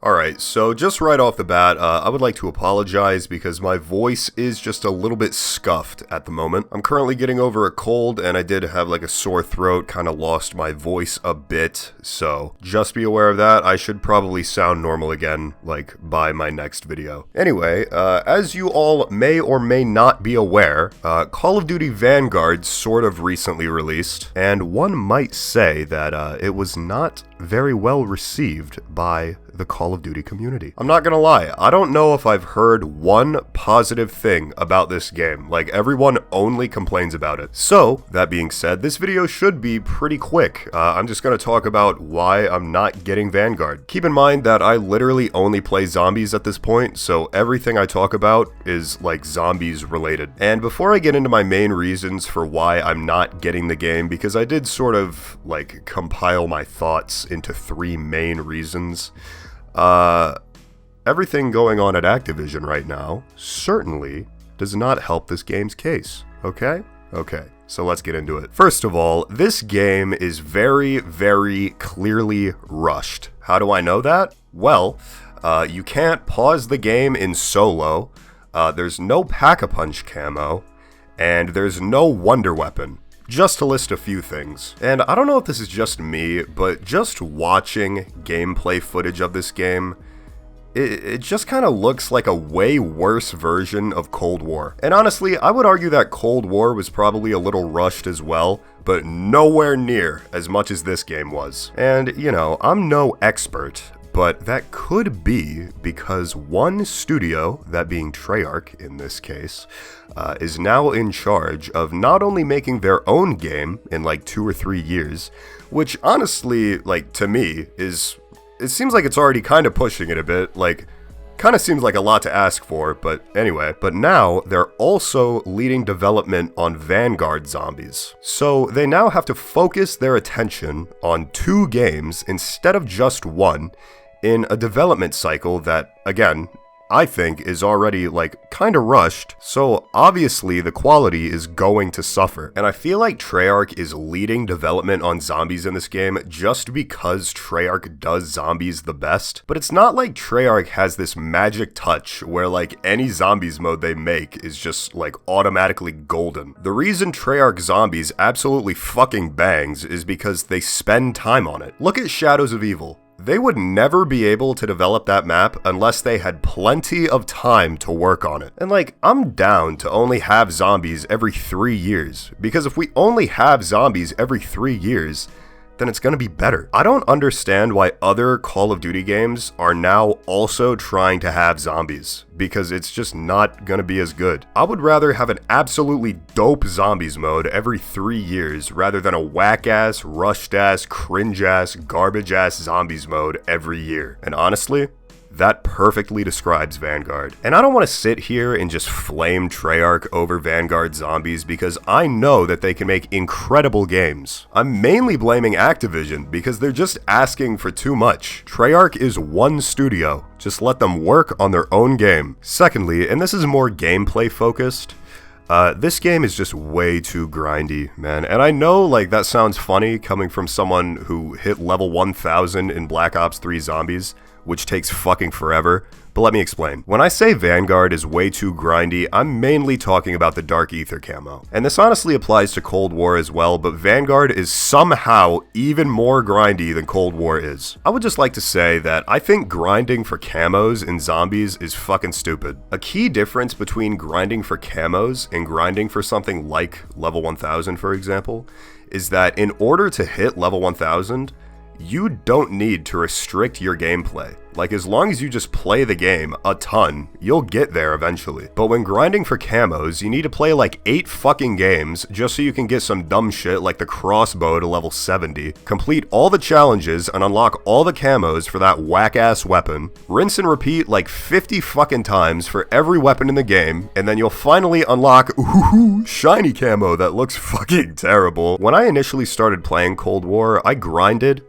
Alright, so just right off the bat, I would like to apologize because my voice is just a little bit scuffed at the moment. I'm currently getting over a cold and I did have like a sore throat, kind of lost my voice a bit, so just be aware of that. I should probably sound normal again, like, by my next video. Anyway, as you all may or may not be aware, Call of Duty Vanguard sort of recently released, and one might say that it was not very well received by the Call of Duty community. I'm not gonna lie, I don't know if I've heard one positive thing about this game. Like, everyone only complains about it. So, that being said, this video should be pretty quick. I'm just gonna talk about why I'm not getting Vanguard. Keep in mind that I literally only play zombies at this point, so everything I talk about is, like, zombies related. And before I get into my main reasons for why I'm not getting the game, because I did sort of, like, compile my thoughts into 3 main reasons. Everything going on at Activision right now certainly does not help this game's case, okay? Okay, so let's get into it. First of all, this game is very, very clearly rushed. How do I know that? Well, you can't pause the game in solo, there's no Pack-a-Punch camo, and there's no wonder weapon. Just to list a few things. And I don't know if this is just me, but just watching gameplay footage of this game, it just kind of looks like a way worse version of Cold War. And honestly, I would argue that Cold War was probably a little rushed as well, but nowhere near as much as this game was. And, you know, I'm no expert, but that could be because one studio, that being Treyarch in this case, is now in charge of not only making their own game in like 2 or 3 years, which honestly, like, to me, it seems like it's already kind of pushing it a bit, like, kind of seems like a lot to ask for, but anyway. But now, they're also leading development on Vanguard zombies. So they now have to focus their attention on 2 games instead of just 1, in a development cycle that, again, I think is already, like, kinda rushed, so obviously the quality is going to suffer. And I feel like Treyarch is leading development on zombies in this game just because Treyarch does zombies the best, but it's not like Treyarch has this magic touch where, like, any zombies mode they make is just, like, automatically golden. The reason Treyarch zombies absolutely fucking bangs is because they spend time on it. Look at Shadows of Evil. They would never be able to develop that map unless they had plenty of time to work on it. And like, I'm down to only have zombies every 3 years, because if we only have zombies every 3 years, then it's gonna be better. I don't understand why other Call of Duty games are now also trying to have zombies, because it's just not gonna be as good. I would rather have an absolutely dope zombies mode every 3 years rather than a whack-ass, rushed-ass, cringe-ass, garbage-ass zombies mode every year. And honestly, that perfectly describes Vanguard. And I don't want to sit here and just flame Treyarch over Vanguard zombies because I know that they can make incredible games. I'm mainly blaming Activision because they're just asking for too much. Treyarch is one studio. Just let them work on their own game. Secondly, and this is more gameplay focused, this game is just way too grindy, man. And I know, like, that sounds funny coming from someone who hit level 1000 in Black Ops 3 Zombies, which takes fucking forever, but let me explain. When I say Vanguard is way too grindy, I'm mainly talking about the Dark Ether camo. And this honestly applies to Cold War as well, but Vanguard is somehow even more grindy than Cold War is. I would just like to say that I think grinding for camos in zombies is fucking stupid. A key difference between grinding for camos and grinding for something like level 1000, for example, is that in order to hit level 1000, you don't need to restrict your gameplay. Like, as long as you just play the game a ton, you'll get there eventually. But when grinding for camos, you need to play like 8 fucking games just so you can get some dumb shit like the crossbow to level 70, complete all the challenges and unlock all the camos for that whack-ass weapon, rinse and repeat like 50 fucking times for every weapon in the game, and then you'll finally unlock shiny camo that looks fucking terrible. When I initially started playing Cold War, I grinded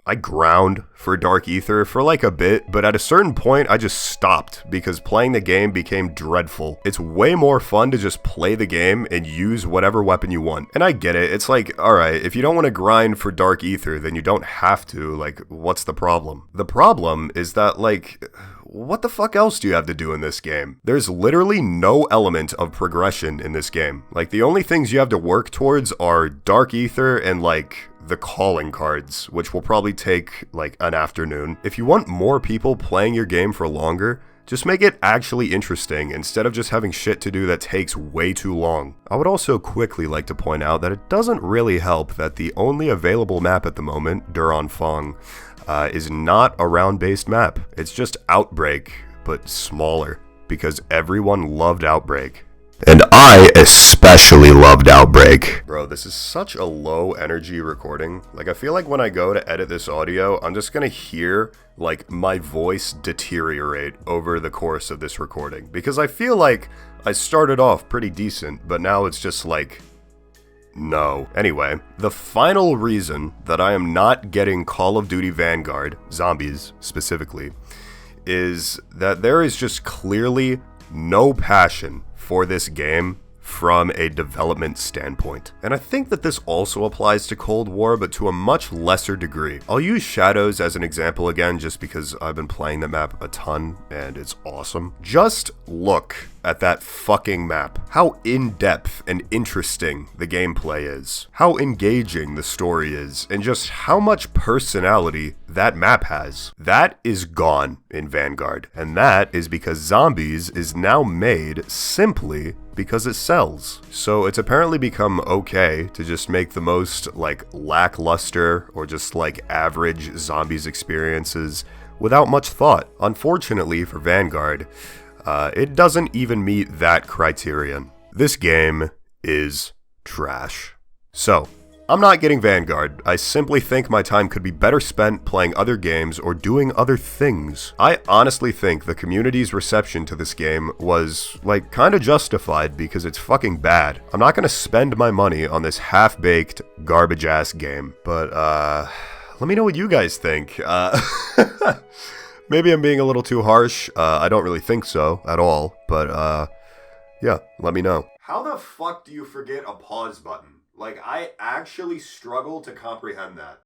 I ground for Dark Ether for like a bit, but at a certain point I just stopped because playing the game became dreadful. It's way more fun to just play the game and use whatever weapon you want. And I get it, it's like, alright, if you don't want to grind for Dark Ether, then you don't have to, like, what's the problem? The problem is that, like, what the fuck else do you have to do in this game? There's literally no element of progression in this game. Like, the only things you have to work towards are Dark Ether and, like, the calling cards, which will probably take, like, an afternoon. If you want more people playing your game for longer, just make it actually interesting instead of just having shit to do that takes way too long. I would also quickly like to point out that it doesn't really help that the only available map at the moment, Duran Fong, is not a round-based map. It's just Outbreak, but smaller, because everyone loved Outbreak. And I especially loved Outbreak. Bro, this is such a low energy recording. Like, I feel like when I go to edit this audio, I'm just gonna hear, like, my voice deteriorate over the course of this recording. Because I feel like I started off pretty decent, but now it's just like, no. Anyway, the final reason that I am not getting Call of Duty Vanguard, zombies specifically, is that there is just clearly no passion for this game from a development standpoint. And I think that this also applies to Cold War, but to a much lesser degree. I'll use Shadows as an example again, just because I've been playing the map a ton and it's awesome. Just look at that fucking map. How in-depth and interesting the gameplay is. How engaging the story is, and just how much personality that map has. That is gone in Vanguard, and that is because Zombies is now made simply because it sells. So it's apparently become okay to just make the most, like, lackluster or just, like, average Zombies experiences without much thought. Unfortunately for Vanguard, it doesn't even meet that criterion. This game is trash. So, I'm not getting Vanguard. I simply think my time could be better spent playing other games or doing other things. I honestly think the community's reception to this game was, like, kinda justified because it's fucking bad. I'm not gonna spend my money on this half-baked, garbage-ass game. But, let me know what you guys think. Maybe I'm being a little too harsh. I don't really think so at all. But, yeah, let me know. How the fuck do you forget a pause button? Like, I actually struggle to comprehend that.